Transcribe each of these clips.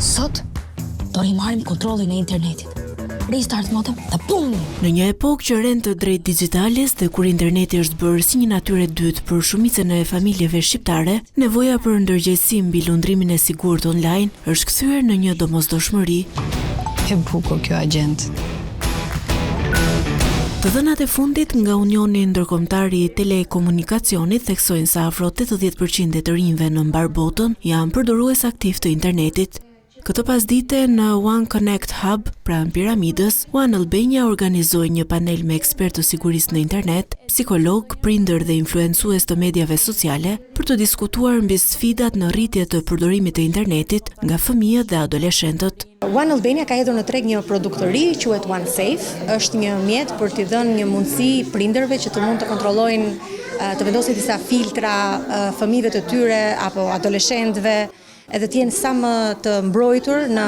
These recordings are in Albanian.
Sot do rimarim kontrollin e internetit. Restart modem dhe bum! Në një epokë që rend të drejt digjitales dhe kur interneti është bërë si një natyrë e dytë për shumicën e familjeve shqiptare, nevoja për ndërgjegjësim mbi lundrimin e sigurt online është kthyer në një domosdoshmëri. E bukur kjo agent. Të dhënat e fundit nga Unioni Ndërkombëtar i Telekomunikacionit theksojnë se afro 80% e të rinjve në mbar botën janë përdorues aktiv të internetit. Këtë pasdite në One Connect Hub, pranë piramidës, One Albania organizoi një panel me ekspertë të sigurisë në internet, psikolog, prindër dhe influencues të medjave sociale për të diskutuar mbi sfidat në rritje të përdorimit të internetit nga fëmijët dhe adoleshentët. One Albania ka hedhur në treg një produkt të ri, quhet One Safe. Është një mjet për t'i dhënë një mundësi prindërve që të mund të kontrollojnë, të vendosin disa filtra fëmijëve të tyre apo adoleshentëve, edhe të jenë sa më të mbrojtur në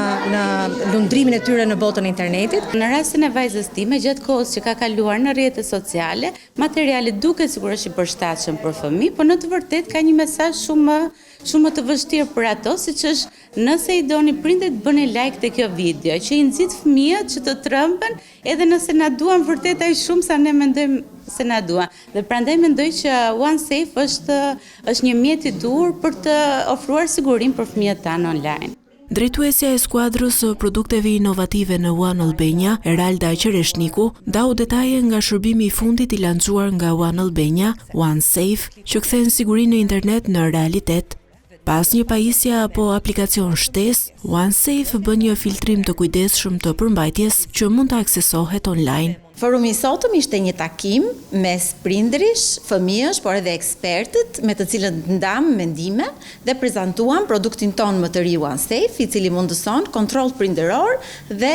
lundrimin e tyre në botën e internetit. Në rastin e vajzës time, gjatë kohës që ka kaluar në rrjetet sociale, materiali duket sigurisht i përshtatshëm për fëmijë, por në të vërtetë ka një mesazh shumë të vështirë për ato, siç është nëse i doni prindërit bëni like te kjo video, që i nxit fëmijët që të trëmben, edhe nëse na duan vërtet aq shumë sa ne mendojmë se na duan. Dhe prandaj mendoj që One Safe është një mjet i dur për të ofruar sigurinë për fëmijët tanë online. Drejtuesja e skuadrës së produkteve inovative në One Albania, Eralda Qereshniku, dau detaje nga shërbimi i fundit i lançuar nga One Albania, One Safe, që kthen sigurinë në internet në realitet. Pas një pajisje apo aplikacion shtesë, One Safe bën një filtrim të kujdesshëm të përmbajtjes që mund të aksesohet online. Forumi i sotëm ishte një takim mes prindërish, fëmijësh, por edhe ekspertët, me të cilët ndam mendime dhe prezantuan produktin ton më të ri One Safe, i cili mundëson kontroll prindëror dhe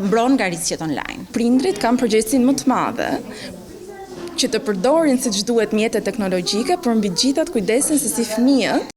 mbron nga rrezikët online. Prindrit kanë përgjegjësinë më të madhe që të përdorin siç duhet mjete teknologjike, por mbi gjithat kujdesen se si fëmijët